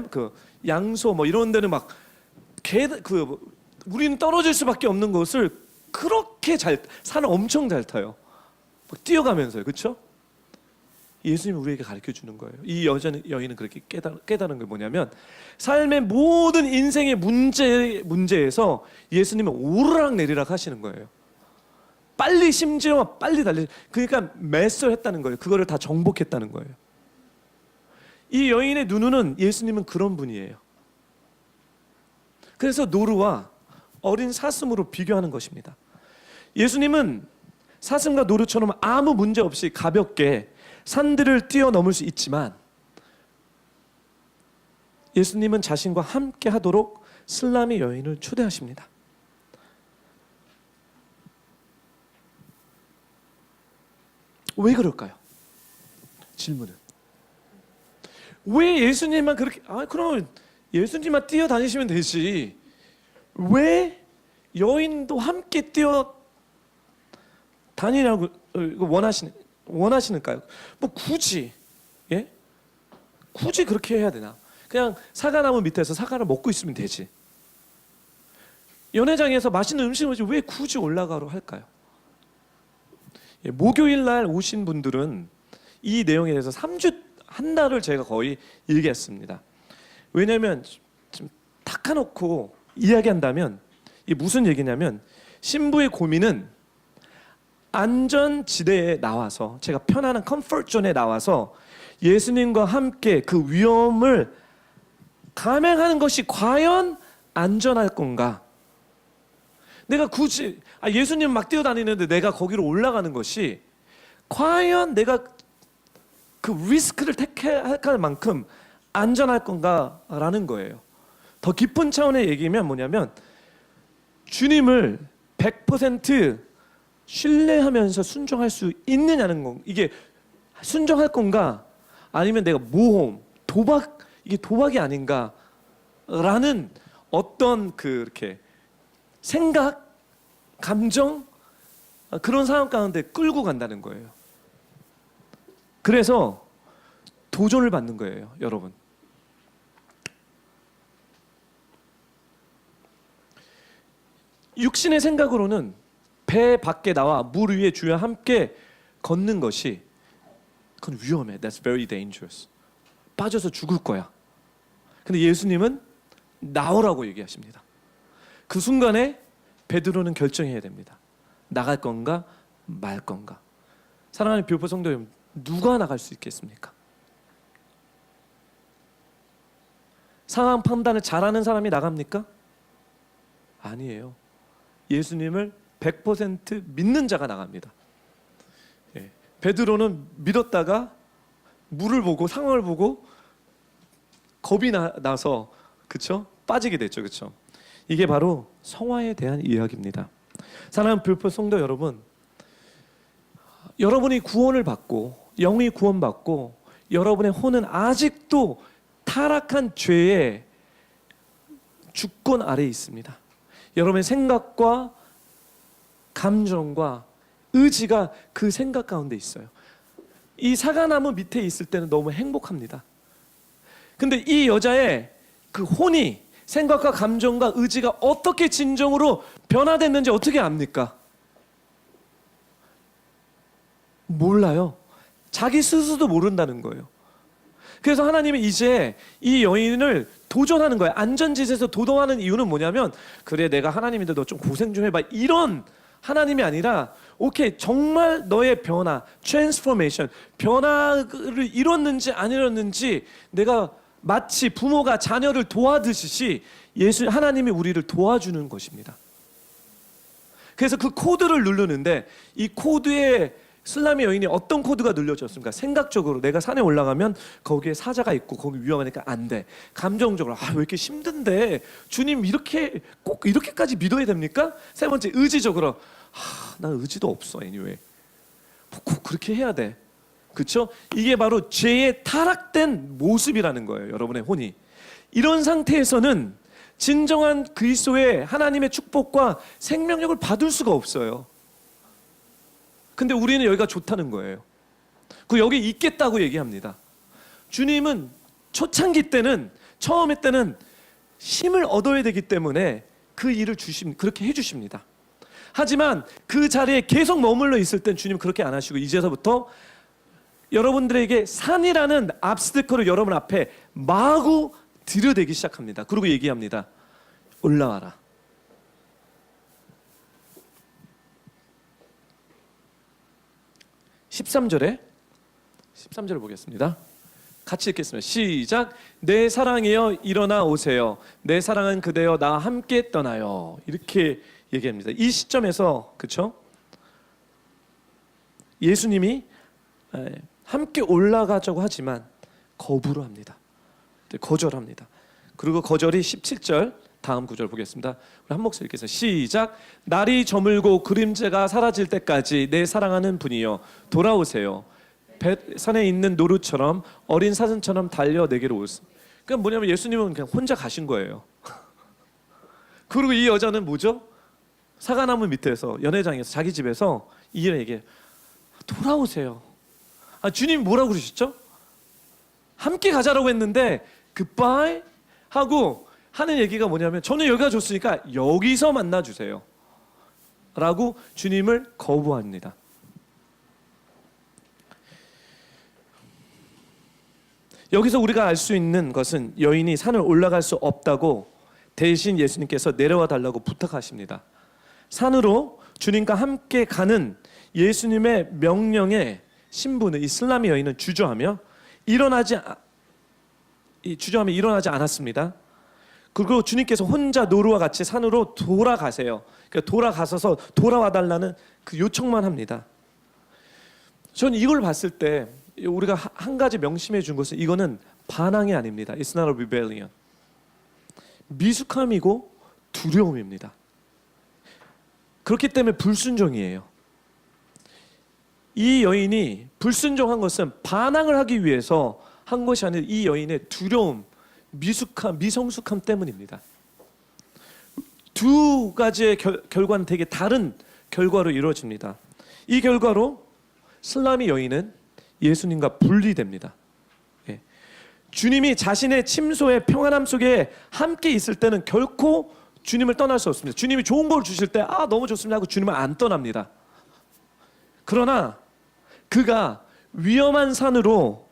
그 양소 뭐 이런 데는 막 우리는 떨어질 수밖에 없는 것을 그렇게 산을 엄청 잘 타요. 막 뛰어가면서요, 그렇죠? 예수님이 우리에게 가르쳐 주는 거예요. 이 여인은 그렇게 깨달은 게 뭐냐면 삶의 모든 인생의 문제에서 예수님은 오르락 내리락 하시는 거예요. 심지어 빨리 달리. 그러니까 매스터했다는 거예요. 그거를 다 정복했다는 거예요. 이 여인의 눈으로는 예수님은 그런 분이에요. 그래서 노루와 어린 사슴으로 비교하는 것입니다. 예수님은 사슴과 노루처럼 아무 문제 없이 가볍게 산들을 뛰어넘을 수 있지만 예수님은 자신과 함께 하도록 슬람의 여인을 초대하십니다. 왜 그럴까요? 질문은 왜 예수님만 그렇게 그럼 예수님만 뛰어다니시면 되지 왜 여인도 함께 뛰어다니라고 원하시는가요? 뭐 굳이 그렇게 해야 되나? 그냥 사과나무 밑에서 사과를 먹고 있으면 되지. 연회장에서 맛있는 음식을 왜 굳이 올라가러 할까요? 목요일 날 오신 분들은 이 내용에 대해서 3주 한 달을 제가 거의 얘기했습니다. 왜냐하면 좀 탁해놓고 이야기한다면 이게 무슨 얘기냐면 신부의 고민은 안전지대에 나와서 제가 편안한 컴포트존에 나와서 예수님과 함께 그 위험을 감행하는 것이 과연 안전할 건가? 내가 굳이 예수님 막 뛰어다니는데 내가 거기로 올라가는 것이 과연 내가 그 리스크를 택할 만큼 안전할 건가라는 거예요. 더 깊은 차원의 얘기면 뭐냐면 주님을 100% 신뢰하면서 순종할 수 있느냐는 건 이게 순종할 건가 아니면 내가 모험, 이게 도박이 아닌가라는 어떤 그렇게 생각, 감정 그런 상황 가운데 끌고 간다는 거예요. 그래서 도전을 받는 거예요, 여러분. 육신의 생각으로는 배 밖에 나와 물 위에 주와 함께 걷는 것이 그건 위험해. That's very dangerous. 빠져서 죽을 거야. 근데 예수님은 나오라고 얘기하십니다. 그 순간에 베드로는 결정해야 됩니다. 나갈 건가 말 건가. 사랑하는 비오포 성도 여러분, 누가 나갈 수 있겠습니까? 상황 판단을 잘하는 사람이 나갑니까? 아니에요. 예수님을 100% 믿는 자가 나갑니다. 베드로는 믿었다가 물을 보고 상황을 보고 겁이 나서 그쵸? 빠지게 됐죠. 그쵸? 이게 바로 성화에 대한 이야기입니다. 사랑하는 불포 성도 여러분, 여러분이 구원을 받고 영이 구원받고 여러분의 혼은 아직도 타락한 죄의 주권 아래에 있습니다. 여러분의 생각과 감정과 의지가 그 생각 가운데 있어요. 이 사과나무 밑에 있을 때는 너무 행복합니다. 근데 이 여자의 그 혼이 생각과 감정과 의지가 어떻게 진정으로 변화됐는지 어떻게 압니까? 몰라요. 자기 스스로도 모른다는 거예요. 그래서 하나님은 이제 이 여인을 도전하는 거예요. 안전지대에서 도전하는 이유는 뭐냐면 그래 내가 하나님인데 너 좀 고생 좀 해봐 이런 하나님이 아니라 오케이 정말 너의 변화, 트랜스포메이션, 변화를 이뤘는지 안 이뤘는지 내가 마치 부모가 자녀를 도와주듯이 하나님이 우리를 도와주는 것입니다. 그래서 그 코드를 누르는데 이 코드에 슬람의 여인이 어떤 코드가 눌려졌습니까? 생각적으로 내가 산에 올라가면 거기에 사자가 있고 거기 위험하니까 안 돼. 감정적으로 왜 이렇게 힘든데 주님 꼭 이렇게까지 믿어야 됩니까? 세 번째 의지적으로 난 의지도 없어 anyway. 꼭 그렇게 해야 돼. 그렇죠? 이게 바로 죄의 타락된 모습이라는 거예요. 여러분의 혼이. 이런 상태에서는 진정한 그리스도의 하나님의 축복과 생명력을 받을 수가 없어요. 근데 우리는 여기가 좋다는 거예요. 그 여기 있겠다고 얘기합니다. 주님은 초창기 때는, 처음에 때는 힘을 얻어야 되기 때문에 그 일을 그렇게 해주십니다. 하지만 그 자리에 계속 머물러 있을 땐 주님 그렇게 안 하시고 이제서부터 여러분들에게 산이라는 압스테커를 여러분 앞에 마구 들여대기 시작합니다. 그리고 얘기합니다. 올라와라. (13절에) 13절을 보겠습니다. 같이 읽겠습니다. 시작. 내 사랑이여 일어나 오세요. 내 사랑은 그대여 나와 함께 떠나요. 이렇게 얘기합니다. 이 시점에서, 그렇죠? 예수님이 함께 올라가자고 하지만 거부를 합니다. 거절합니다. 그리고 거절이 17절 다음 구절 보겠습니다. 우리 한 목소리 읽겠습니다. 시작. 날이 저물고 그림자가 사라질 때까지 내 사랑하는 분이여 돌아오세요. 산에 있는 노루처럼 어린 사슴처럼 달려 내게로 오세요. 그러니까 뭐냐면 예수님은 그냥 혼자 가신 거예요. 그리고 이 여자는 뭐죠? 사과나무 밑에서 연회장에서 자기 집에서 이 일에게 돌아오세요. 주님 뭐라고 그러셨죠? 함께 가자라고 했는데 굿바이 하고 하는 얘기가 뭐냐면 저는 여기가 좋으니까 여기서 만나주세요 라고 주님을 거부합니다. 여기서 우리가 알 수 있는 것은 여인이 산을 올라갈 수 없다고 대신 예수님께서 내려와 달라고 부탁하십니다. 산으로 주님과 함께 가는 예수님의 명령에 신부는, 이 슬라미 여인은 주저하며 일어나지 않았습니다. 그리고 주님께서 혼자 노루와 같이 산으로 돌아가세요. 그러니까 돌아가셔서 돌아와 달라는 그 요청만 합니다. 저는 이걸 봤을 때 우리가 한 가지 명심해 준 것은 이거는 반항이 아닙니다. It's not a rebellion. 미숙함이고 두려움입니다. 그렇기 때문에 불순종이에요. 이 여인이 불순종한 것은 반항을 하기 위해서 한 것이 아니라 이 여인의 두려움, 미숙함, 미성숙함 때문입니다. 두 가지의 결과는 되게 다른 결과로 이루어집니다. 이 결과로 슬라미 여인은 예수님과 분리됩니다. 주님이 자신의 침소의 평안함 속에 함께 있을 때는 결코 주님을 떠날 수 없습니다. 주님이 좋은 걸 주실 때 너무 좋습니다 하고 주님은 안 떠납니다. 그러나 그가 위험한 산으로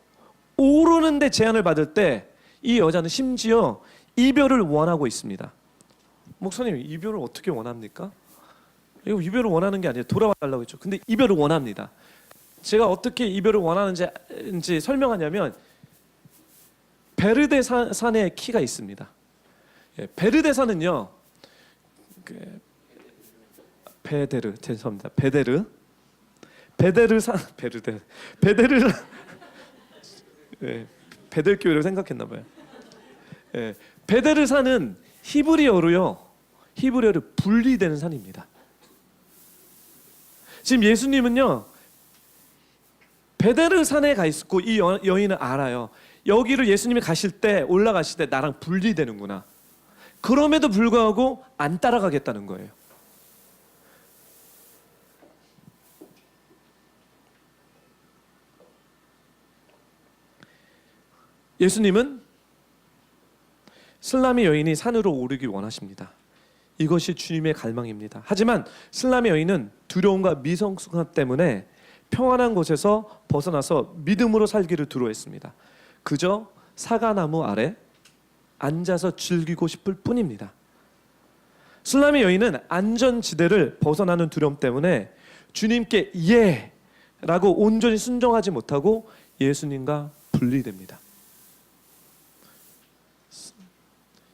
오르는데 제한을 받을 때 이 여자는 심지어 이별을 원하고 있습니다. 목사님, 이별을 어떻게 원합니까? 이거 이별을 원하는 게 아니에요. 돌아와 달라고 했죠. 근데 이별을 원합니다. 제가 어떻게 이별을 원하는지 설명하냐면 베르데 산에 키가 있습니다. 베르데 산은요, 죄송합니다. 베데르 산, 베델교회를 생각했나 봐요. 베데르 산은 히브리어로 분리되는 산입니다. 지금 예수님은요, 베데르 산에 가 있고 이 여인은 알아요. 여기를 예수님이 올라가실 때 나랑 분리되는구나. 그럼에도 불구하고 안 따라가겠다는 거예요. 예수님은 슬라미 여인이 산으로 오르기 원하십니다. 이것이 주님의 갈망입니다. 하지만 슬라미 여인은 두려움과 미성숙함 때문에 평안한 곳에서 벗어나서 믿음으로 살기를 두려워했습니다. 그저 사과나무 아래 앉아서 즐기고 싶을 뿐입니다. 슬라미 여인은 안전지대를 벗어나는 두려움 때문에 주님께 예! 라고 온전히 순종하지 못하고 예수님과 분리됩니다.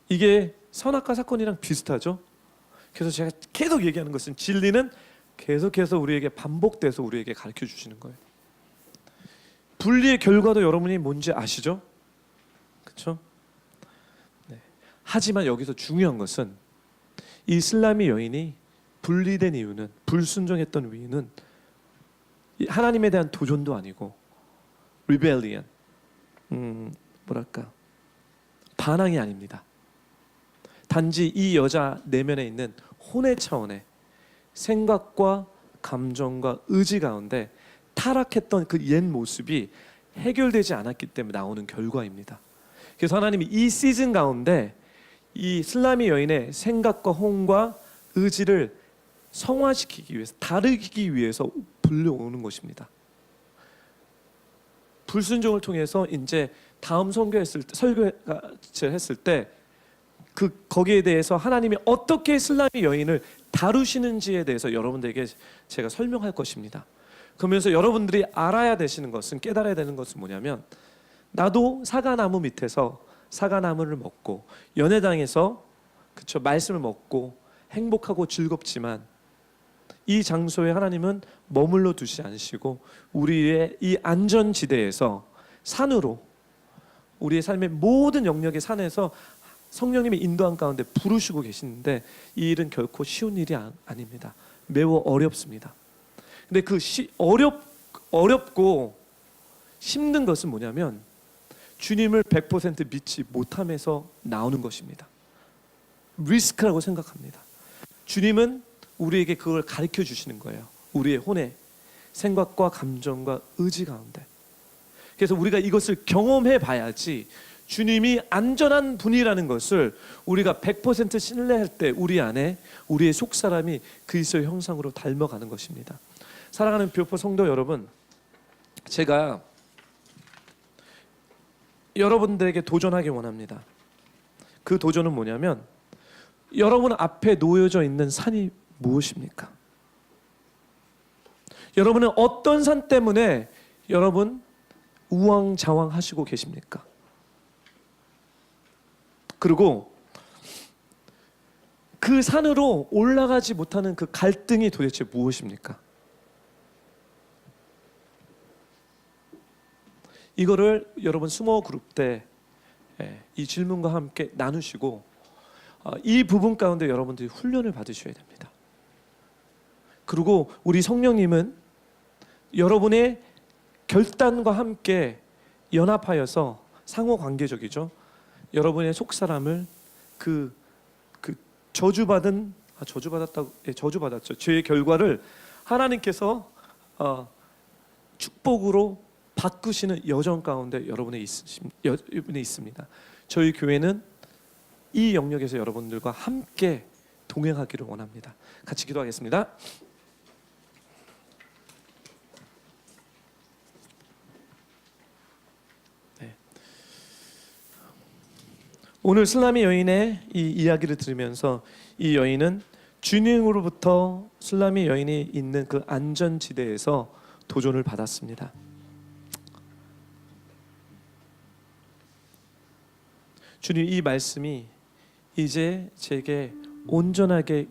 이게 선악과 사건이랑 비슷하죠. 그래서 제가 계속 얘기하는 것은 진리는 계속해서 우리에게 반복돼서 우리에게 가르쳐 주시는 거예요. 분리의 결과도 여러분이 뭔지 아시죠? 그렇죠? 네. 하지만 여기서 중요한 것은 이 슬라미 여인이 분리된 이유는, 불순종했던 이유는 하나님에 대한 도전도 아니고 rebellion, 반항이 아닙니다. 단지 이 여자 내면에 있는 혼의 차원의 생각과 감정과 의지 가운데 타락했던 그 옛 모습이 해결되지 않았기 때문에 나오는 결과입니다. 그래서 하나님이 이 시즌 가운데 이 슬라미 여인의 생각과 혼과 의지를 성화시키기 위해서, 다르기 위해서 불려오는 것입니다. 불순종을 통해서 이제 다음 설교를 했을 때 거기에 대해서 하나님이 어떻게 슬라미 여인을 다루시는지에 대해서 여러분들에게 제가 설명할 것입니다. 그러면서 여러분들이 알아야 되시는 것은, 깨달아야 되는 것은 뭐냐면, 나도 사과나무 밑에서 사과나무를 먹고 연회당에서 말씀을 먹고 행복하고 즐겁지만 이 장소에 하나님은 머물러 두지 않으시고 우리의 이 안전지대에서 산으로, 우리의 삶의 모든 영역의 산에서 성령님의 인도함 가운데 부르시고 계시는데, 이 일은 결코 쉬운 일이 아닙니다. 매우 어렵습니다. 근데 그 어렵고 힘든 것은 뭐냐면 주님을 100% 믿지 못함에서 나오는 것입니다. 리스크라고 생각합니다. 주님은 우리에게 그걸 가르쳐 주시는 거예요. 우리의 혼의 생각과 감정과 의지 가운데. 그래서 우리가 이것을 경험해 봐야지 주님이 안전한 분이라는 것을 우리가 100% 신뢰할 때 우리 안에 우리의 속사람이 그리스도의 형상으로 닮아가는 것입니다. 사랑하는 뷰포 성도 여러분, 제가 여러분들에게 도전하기 원합니다. 그 도전은 뭐냐면, 여러분 앞에 놓여져 있는 산이 무엇입니까? 여러분은 어떤 산 때문에 여러분 우왕좌왕하시고 계십니까? 그리고 그 산으로 올라가지 못하는 그 갈등이 도대체 무엇입니까? 이거를 여러분 스모 그룹 때 이 질문과 함께 나누시고 이 부분 가운데 여러분들이 훈련을 받으셔야 됩니다. 그리고 우리 성령님은 여러분의 결단과 함께 연합하여서 상호관계적이죠. 여러분의 속사람을 저주받았죠. 죄의 결과를 하나님께서 축복으로 바꾸시는 여정 가운데 여러분이 있습니다. 저희 교회는 이 영역에서 여러분들과 함께 동행하기를 원합니다. 같이 기도하겠습니다. 네. 오늘 슬라미 여인의 이 이야기를 들으면서 이 여인은 주님으로부터 슬라미 여인이 있는 그 안전지대에서 도전을 받았습니다. 주님, 이 말씀이 이제 제게 온전하게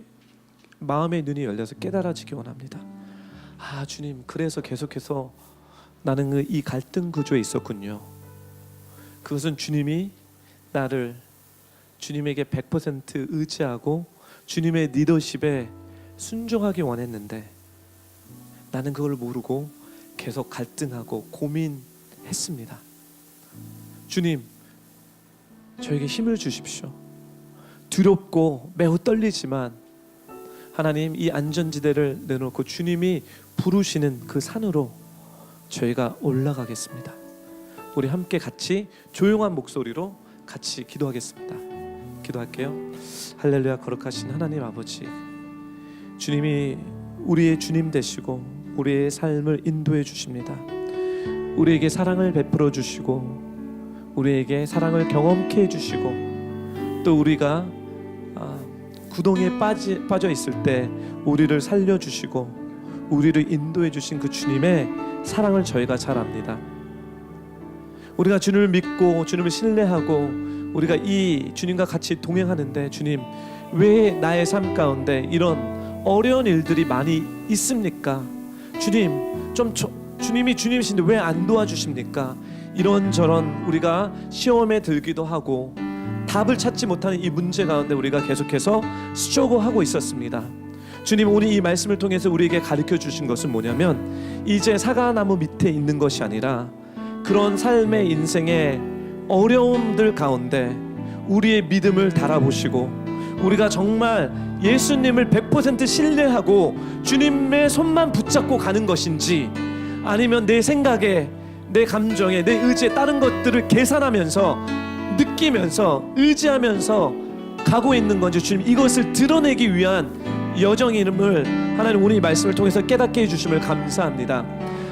마음의 눈이 열려서 깨달아지기 원합니다. 아, 주님, 그래서 계속해서 나는 이 갈등 구조에 있었군요. 그것은 주님이 나를 주님에게 100% 의지하고 주님의 리더십에 순종하기 원했는데 나는 그걸 모르고 계속 갈등하고 고민했습니다. 주님, 저에게 힘을 주십시오. 두렵고 매우 떨리지만 하나님, 이 안전지대를 내놓고 주님이 부르시는 그 산으로 저희가 올라가겠습니다. 우리 함께 같이 조용한 목소리로 같이 기도하겠습니다. 기도할게요. 할렐루야. 거룩하신 하나님 아버지, 주님이 우리의 주님 되시고 우리의 삶을 인도해 주십니다. 우리에게 사랑을 베풀어 주시고 우리에게 사랑을 경험케 해주시고, 또 우리가 구덩이에 빠져 있을 때 우리를 살려주시고 우리를 인도해 주신 그 주님의 사랑을 저희가 잘 압니다. 우리가 주님을 믿고 주님을 신뢰하고 우리가 이 주님과 같이 동행하는데, 주님, 왜 나의 삶 가운데 이런 어려운 일들이 많이 있습니까? 주님, 주님이 주님이신데 왜 안 도와주십니까? 이런저런 우리가 시험에 들기도 하고 답을 찾지 못하는 이 문제 가운데 우리가 계속해서 스트러글하고 있었습니다. 주님, 오늘 이 말씀을 통해서 우리에게 가르쳐 주신 것은 뭐냐면, 이제 사과나무 밑에 있는 것이 아니라 그런 삶의 인생의 어려움들 가운데 우리의 믿음을 달아보시고 우리가 정말 예수님을 100% 신뢰하고 주님의 손만 붙잡고 가는 것인지, 아니면 내 생각에, 내 감정에, 내 의지에 다른 것들을 계산하면서, 느끼면서, 의지하면서 가고 있는 건지, 주님 이것을 드러내기 위한 여정임을 하나님 오늘 이 말씀을 통해서 깨닫게 해주심을 감사합니다.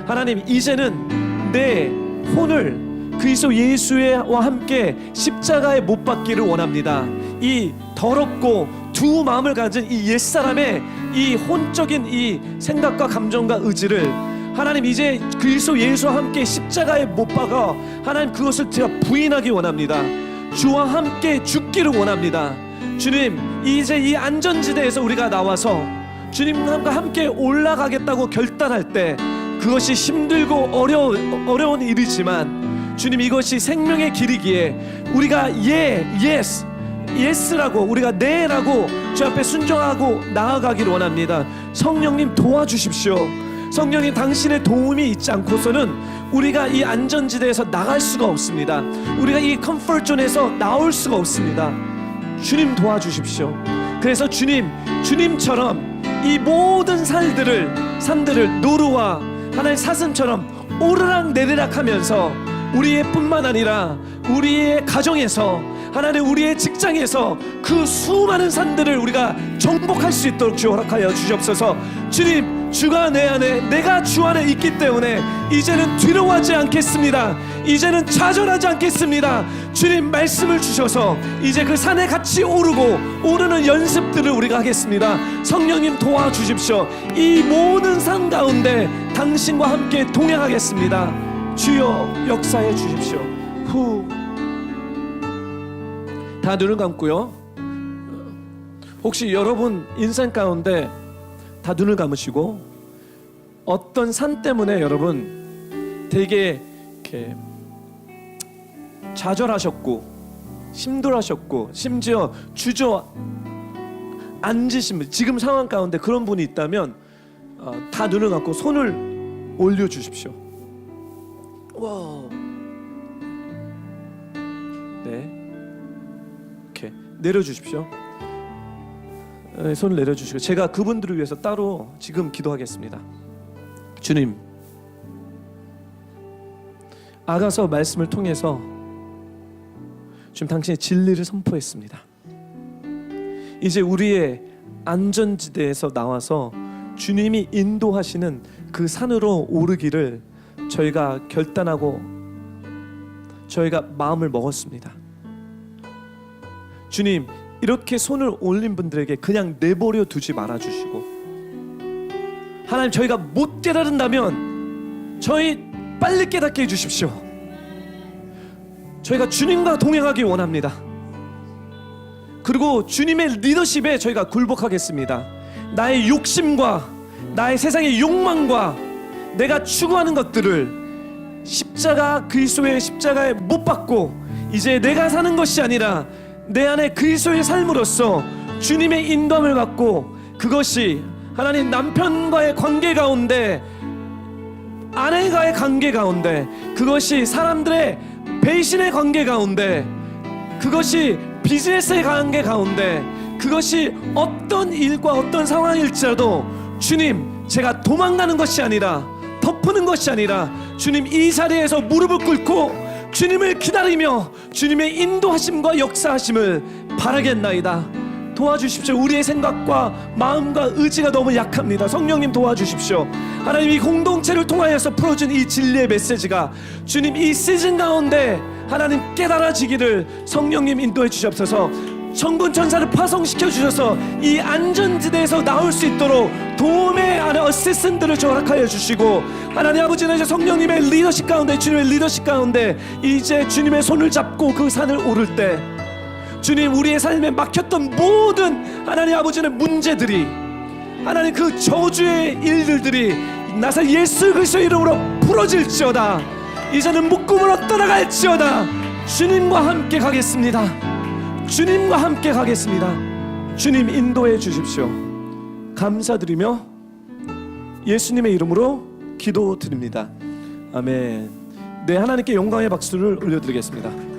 하나님, 이제는 내 혼을 그리스도 예수와 함께 십자가에 못 박기를 원합니다. 이 더럽고 두 마음을 가진 이 옛사람의 이 혼적인 이 생각과 감정과 의지를 하나님 이제 그리스도 예수와 함께 십자가에 못 박아 하나님 그것을 제가 부인하기 원합니다. 주와 함께 죽기를 원합니다. 주님, 이제 이 안전지대에서 우리가 나와서 주님과 함께 올라가겠다고 결단할 때 그것이 힘들고 어려운 일이지만 주님, 이것이 생명의 길이기에 우리가 예스라고, 우리가 네라고 주 앞에 순종하고 나아가기를 원합니다. 성령님 도와주십시오. 성령님, 당신의 도움이 있지 않고서는 우리가 이 안전지대에서 나갈 수가 없습니다. 우리가 이 컴포트존에서 나올 수가 없습니다. 주님 도와주십시오. 그래서 주님처럼 이 모든 삶들을 노루와 하나의 사슴처럼 오르락 내리락 하면서 우리의 뿐만 아니라 우리의 가정에서, 하나님 우리의 직장에서 그 수많은 산들을 우리가 정복할 수 있도록 주 허락하여 주시옵소서. 주님, 주가 내 안에, 내가 주 안에 있기 때문에 이제는 두려워하지 않겠습니다. 이제는 좌절하지 않겠습니다. 주님 말씀을 주셔서 이제 그 산에 같이 오르는 연습들을 우리가 하겠습니다. 성령님 도와주십시오. 이 모든 산 가운데 당신과 함께 동행하겠습니다. 주여 역사해 주십시오. 다 눈을 감고요. 혹시 여러분 인생 가운데 다 눈을 감으시고 어떤 산 때문에 여러분 되게 이렇게 좌절하셨고 힘들어하셨고 심지어 주저앉으신 분, 지금 상황 가운데 그런 분이 있다면 다 눈을 감고 손을 올려주십시오. 와, 네, 이렇게 내려주십시오. 네, 손을 내려주시고 제가 그분들을 위해서 따로 지금 기도하겠습니다. 주님, 아가서 말씀을 통해서 주님 당신의 진리를 선포했습니다. 이제 우리의 안전지대에서 나와서 주님이 인도하시는 그 산으로 오르기를 저희가 결단하고 저희가 마음을 먹었습니다. 주님, 이렇게 손을 올린 분들에게 그냥 내버려 두지 말아주시고, 하나님 저희가 못 깨달은다면 저희 빨리 깨닫게 해주십시오. 저희가 주님과 동행하기 원합니다. 그리고 주님의 리더십에 저희가 굴복하겠습니다. 나의 욕심과 나의 세상의 욕망과 내가 추구하는 것들을 그리스도의 십자가에 못 박고 이제 내가 사는 것이 아니라 내 안에 그리스도의 삶으로서 주님의 인도함을 받고, 그것이 하나님 남편과의 관계 가운데, 아내와의 관계 가운데, 그것이 사람들의 배신의 관계 가운데, 그것이 비즈니스의 관계 가운데, 그것이 어떤 일과 어떤 상황일지라도 주님, 제가 도망가는 것이 아니라, 덮는 것이 아니라 주님 이 자리에서 무릎을 꿇고 주님을 기다리며 주님의 인도하심과 역사하심을 바라겠나이다. 도와주십시오. 우리의 생각과 마음과 의지가 너무 약합니다. 성령님 도와주십시오. 하나님, 이 공동체를 통하여서 풀어준 이 진리의 메시지가 주님 이 시즌 가운데 하나님 깨달아지기를 성령님 인도해 주시옵소서. 천군 천사를 파송시켜 주셔서 이 안전지대에서 나올 수 있도록 도움의 어시스턴트를 허락하여 주시고, 하나님 아버지는 이제 성령님의 리더십 가운데, 주님의 리더십 가운데 이제 주님의 손을 잡고 그 산을 오를 때 주님, 우리의 삶에 막혔던 모든 하나님 아버지의 문제들이, 하나님 그 저주의 일들이 나사 예수 그리스도의 이름으로 풀어질지어다. 이제는 묶음으로 떠나갈지어다. 주님과 함께 가겠습니다. 주님과 함께 가겠습니다. 주님 인도해 주십시오. 감사드리며 예수님의 이름으로 기도드립니다. 아멘. 네, 하나님께 영광의 박수를 올려드리겠습니다.